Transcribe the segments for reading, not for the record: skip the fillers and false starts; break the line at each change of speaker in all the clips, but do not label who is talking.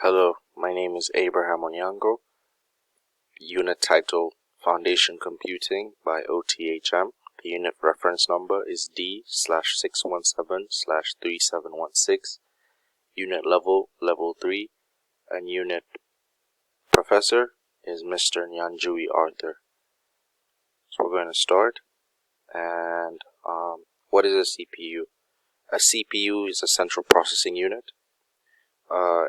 Hello, my name is Abraham Onyango. Unit title Foundation Computing by OTHM. The unit reference number is D/617/3716. Unit level 3, and unit professor is Mr. Nyanjui Arthur. So we're going to start. And what is a CPU? A CPU is a central processing unit.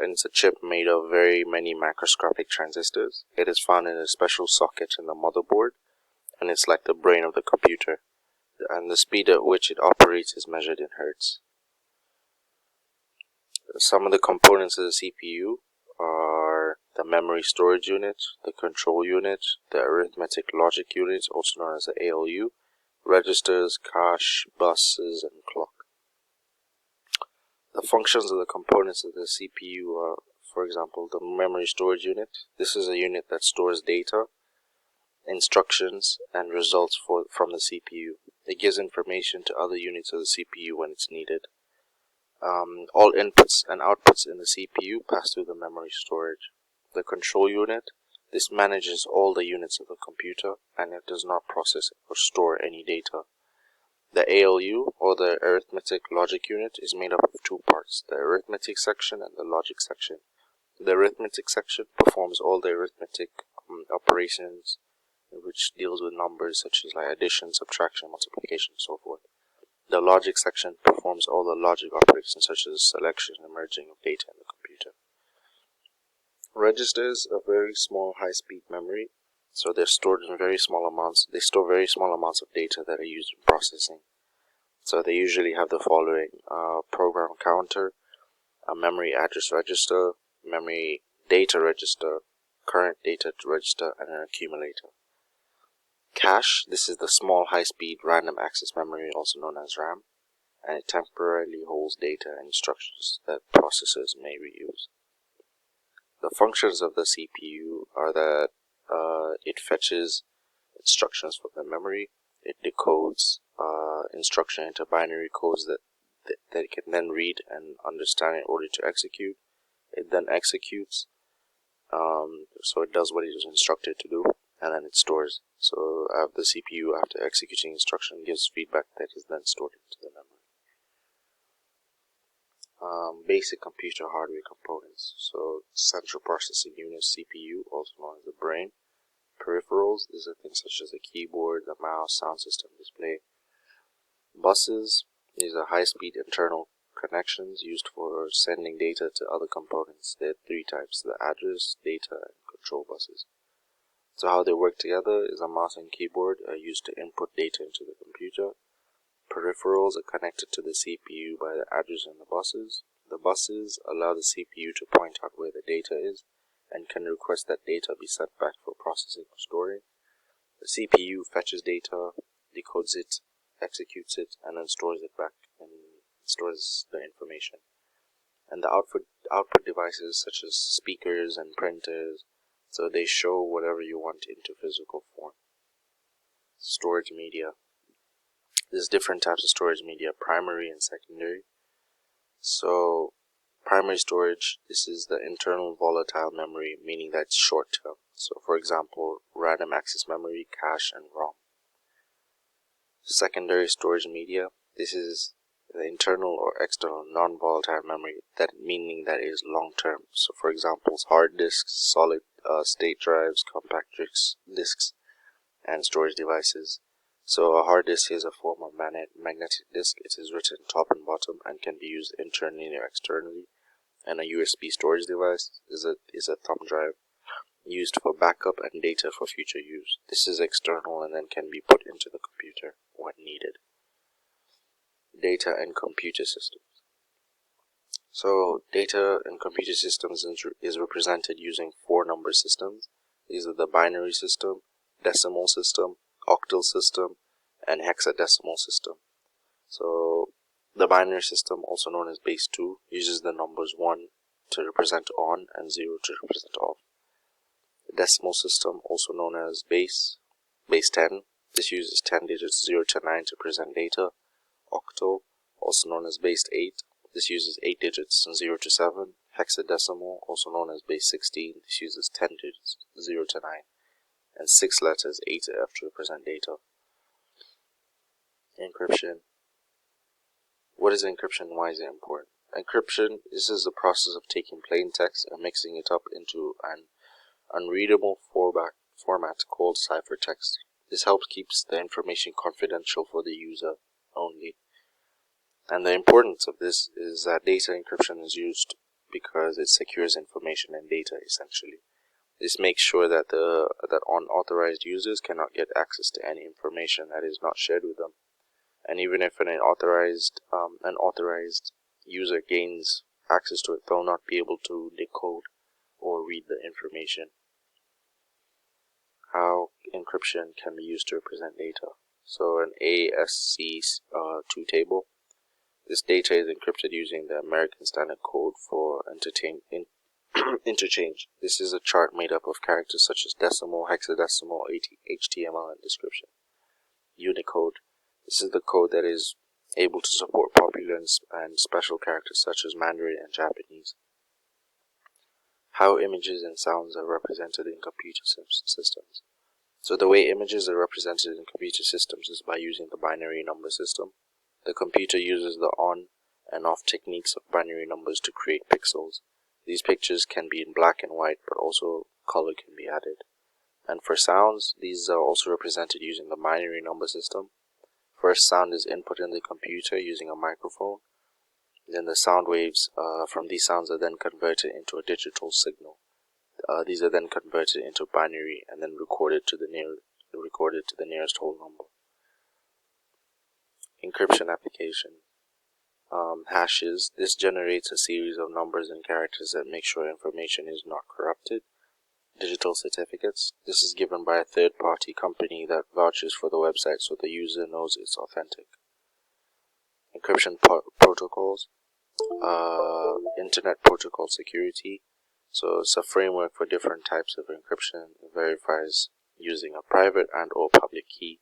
And it's a chip made of very many macroscopic transistors. It is found in a special socket in the motherboard, and it's like the brain of the computer, and the speed at which it operates is measured in hertz. Some of the components of the CPU are the memory storage unit, the control unit, the arithmetic logic unit, also known as the ALU, registers, cache, buses, and clock. The functions of the components of the CPU are, for example, the memory storage unit. This is a unit that stores data, instructions, and results from the CPU. It gives information to other units of the CPU when it's needed. All inputs and outputs in the CPU pass through the memory storage. The control unit, this manages all the units of the computer, and it does not process or store any data. The ALU, or the arithmetic logic unit, is made up of two parts, the arithmetic section and the logic section. The arithmetic section performs all the arithmetic operations, which deals with numbers such as like addition, subtraction, multiplication, and so forth. The logic section performs all the logic operations such as selection and merging of data in the computer. Registers are very small high-speed memory, so they're stored in very small amounts. They store very small amounts of data that are used in processing. So they usually have the following: program counter, a memory address register, memory data register, current data register, and an accumulator. Cache, this is the small high-speed random access memory, also known as RAM, and it temporarily holds data and instructions that processors may reuse. The functions of the CPU are that it fetches instructions from the memory, it decodes instruction into binary codes that it can then read and understand in order to execute. It then executes, so it does what it is instructed to do, and then it stores. So the CPU, after executing instruction, gives feedback that is then stored into the memory. Basic computer hardware components. So central processing unit, CPU, also known as the brain. Peripherals, these are things such as the keyboard, the mouse, sound system, display. Buses, these are high-speed internal connections used for sending data to other components. There are three types: the address, data, and control buses. So how they work together is a mouse and keyboard are used to input data into the computer. Peripherals are connected to the CPU by the address and the buses. The buses allow the CPU to point out where the data is and can request that data be sent back for processing or storing. The CPU fetches data, decodes it, executes it, and then stores it back and stores the information. And the output devices such as speakers and printers, so they show whatever you want into physical form. Storage media. There's different types of storage media, primary and secondary. So primary storage, this is the internal volatile memory, meaning that it's short term. So for example, random access memory, cache, and ROM. Secondary storage media, this is the internal or external non-volatile memory, that meaning that it is long term. So for example, hard disks, solid state drives, compact disks, and storage devices. So a hard disk is a form of magnetic disk. It is written top and bottom and can be used internally or externally. And a USB storage device is a thumb drive used for backup and data for future use. This is external and then can be put into the computer when needed. Data and computer systems. So data and computer systems is represented using 4 number systems. These are the binary system, decimal system, octal system, and hexadecimal system. So the binary system, also known as base 2, uses the numbers 1 to represent on and 0 to represent off. The decimal system, also known as base 10, this uses 10 digits 0 to 9 to present data. Octal, also known as base 8, this uses 8 digits 0 to 7. hexadecimal, also known as base 16. This uses 10 digits, 0 to 9, and 6 letters, A to F, to represent data. Encryption. What is encryption? Why is it important? Encryption, this is the process of taking plain text and mixing it up into an unreadable format called ciphertext. This helps keeps the information confidential for the user only. And the importance of this is that data encryption is used because it secures information and data, essentially. This makes sure that that unauthorized users cannot get access to any information that is not shared with them. And even if an authorized user gains access to it, they'll not be able to decode or read the information. How encryption can be used to represent data. So an ASCII table. This data is encrypted using the American Standard Code for interchange. This is a chart made up of characters such as decimal, hexadecimal, HTML, and description. Unicode. This is the code that is able to support popular and special characters such as Mandarin and Japanese. How images and sounds are represented in computer systems. So the way images are represented in computer systems is by using the binary number system. The computer uses the on and off techniques of binary numbers to create pixels. These pictures can be in black and white, but also color can be added. And for sounds, these are also represented using the binary number system. First, sound is input in the computer using a microphone. Then the sound waves from these sounds are then converted into a digital signal. These are then converted into binary and then recorded to the nearest whole number. Encryption application. Hashes. This generates a series of numbers and characters that make sure information is not corrupted. Digital certificates. This is given by a third-party company that vouches for the website so the user knows it's authentic. Encryption protocols. Internet protocol security. So it's a framework for different types of encryption. It verifies using a private and or public key.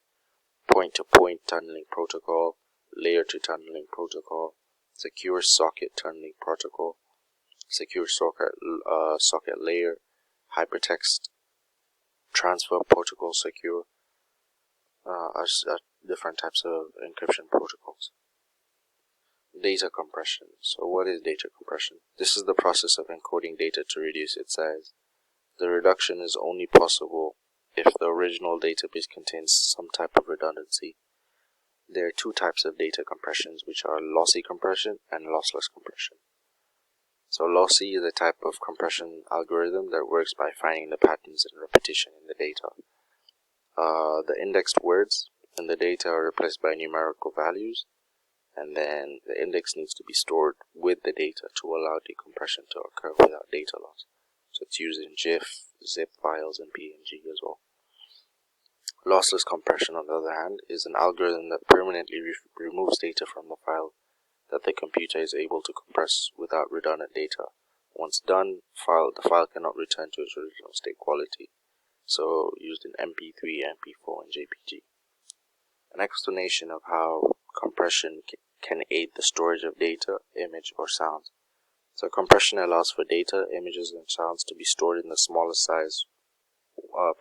Point-to-point tunneling protocol. Layer-to tunneling protocol. Secure socket tunneling protocol. Secure socket layer. Hypertext transfer protocol secure, different types of encryption protocols. Data compression. So what is data compression? This is the process of encoding data to reduce its size. The reduction is only possible if the original database contains some type of redundancy. There are two types of data compressions, which are lossy compression and lossless compression. So lossy is a type of compression algorithm that works by finding the patterns and repetition in the data. The indexed words in the data are replaced by numerical values, and then the index needs to be stored with the data to allow decompression to occur without data loss. So it's used in GIF, zip files, and PNG as well. Lossless compression, on the other hand, is an algorithm that permanently removes data from the file that the computer is able to compress without redundant data. Once done, the file cannot return to its original state quality. So used in MP3, MP4, and JPG. An explanation of how compression can aid the storage of data, image, or sounds. So compression allows for data, images, and sounds to be stored in the smallest size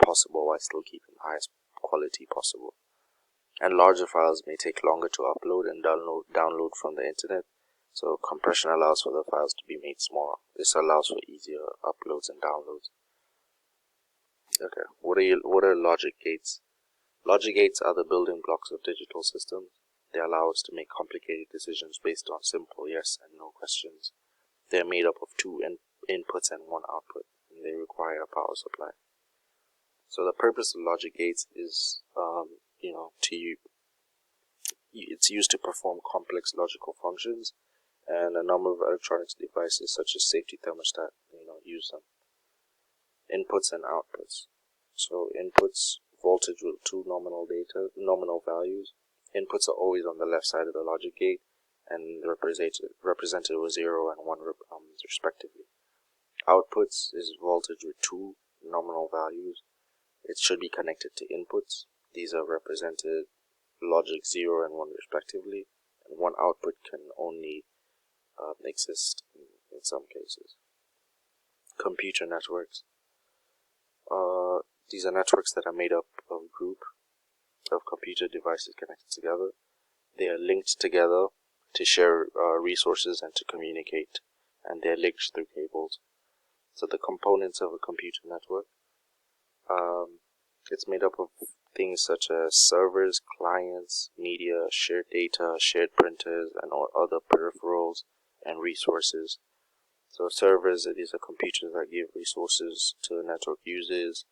possible while still keeping the highest quality possible. And larger files may take longer to upload and download from the internet, so compression allows for the files to be made smaller. This allows for easier uploads and downloads. Okay, what are logic gates? Logic gates are the building blocks of digital systems. They allow us to make complicated decisions based on simple yes and no questions. They are made up of two inputs and one output, and they require a power supply. So the purpose of logic gates is, it's used to perform complex logical functions, and a number of electronics devices such as safety thermostat, use them. Inputs and outputs. So inputs, voltage with two nominal values. Inputs are always on the left side of the logic gate, and represented with 0 and 1 respectively. Outputs is voltage with two nominal values. It should be connected to inputs. These are represented logic 0 and 1 respectively, and one output can only exist in some cases. Computer networks. These are networks that are made up of a group of computer devices connected together. They are linked together to share resources and to communicate, and they're linked through cables. So the components of a computer network, it's made up of things such as servers, clients, media, shared data, shared printers, and all other peripherals and resources. So servers, these are computers that give resources to network users.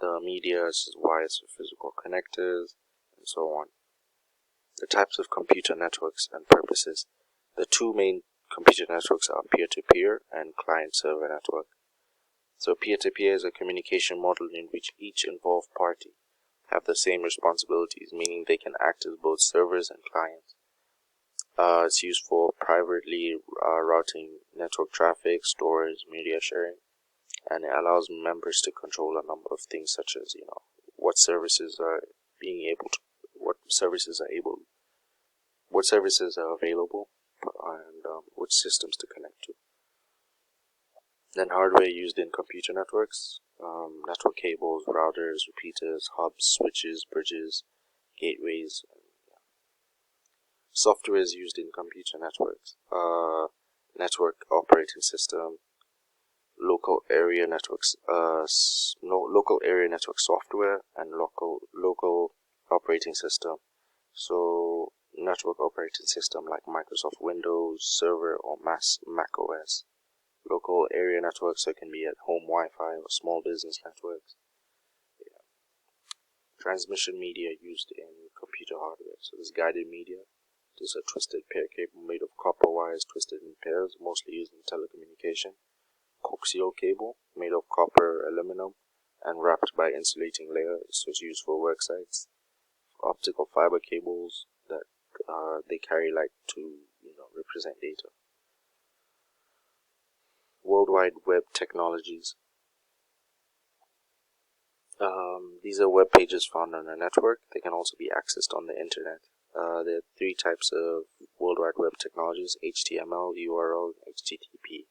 The media is wires for physical connectors, and so on. The types of computer networks and purposes. The two main computer networks are peer-to-peer and client-server network. So peer-to-peer is a communication model in which each involved party have the same responsibilities, meaning they can act as both servers and clients. It's used for privately routing network traffic, storage, media sharing, and it allows members to control a number of things such as, what services are available, and which systems to connect to. Then hardware used in computer networks, network cables, routers, repeaters, hubs, switches, bridges, gateways. Software is used in computer networks, network operating system, local area networks, local area network software, and local operating system. So network operating system like Microsoft Windows Server or Mac OS. Local area networks, so it can be at home Wi-Fi or small business networks. Transmission media used in computer hardware. So this guided media. This is a twisted pair cable made of copper wires twisted in pairs, mostly used in telecommunication. Coaxial cable made of copper, aluminum, and wrapped by insulating layer. So it's used for work sites. Optical fiber cables that they carry light to represent data. World Wide Web technologies. These are web pages found on a network. They can also be accessed on the internet. There are three types of World Wide Web technologies: HTML, URL, and HTTP.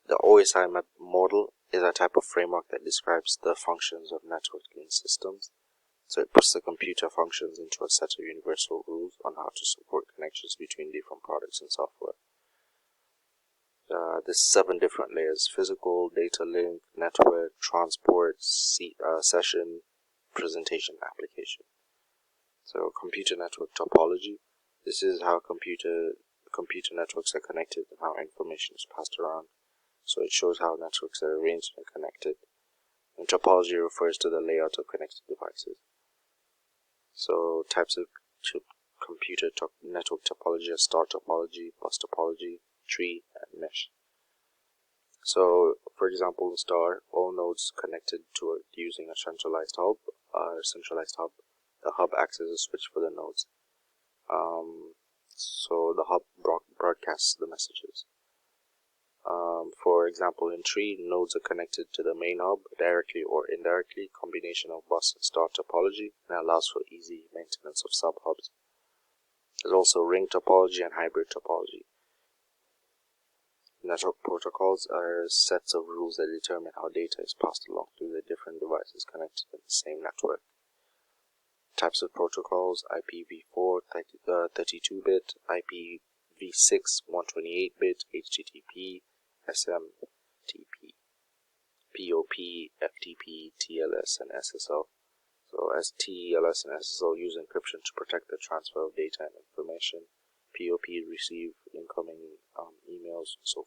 The OSI model is a type of framework that describes the functions of networking systems. So it puts the computer functions into a set of universal rules on how to support connections between different products and software. There's 7 different layers: physical, data link, network, transport, session, presentation, application. So computer network topology. This is how computer networks are connected and how information is passed around. So it shows how networks are arranged and connected. And topology refers to the layout of connected devices. So types of computer network topology are star topology, bus topology, tree, and mesh. So, for example, in star, all nodes connected to it using a centralized hub. The hub acts as a switch for the nodes. So the hub broadcasts the messages. For example, in tree, nodes are connected to the main hub directly or indirectly. Combination of bus and star topology, and allows for easy maintenance of sub-hubs. There's also ring topology and hybrid topology. Network protocols are sets of rules that determine how data is passed along through the different devices connected in the same network. Types of protocols: IPv4 32-bit, IPv6 128-bit, HTTP, SMTP, POP, FTP, TLS, and SSL. So as TLS and SSL use encryption to protect the transfer of data and information. POP receive incoming emails and so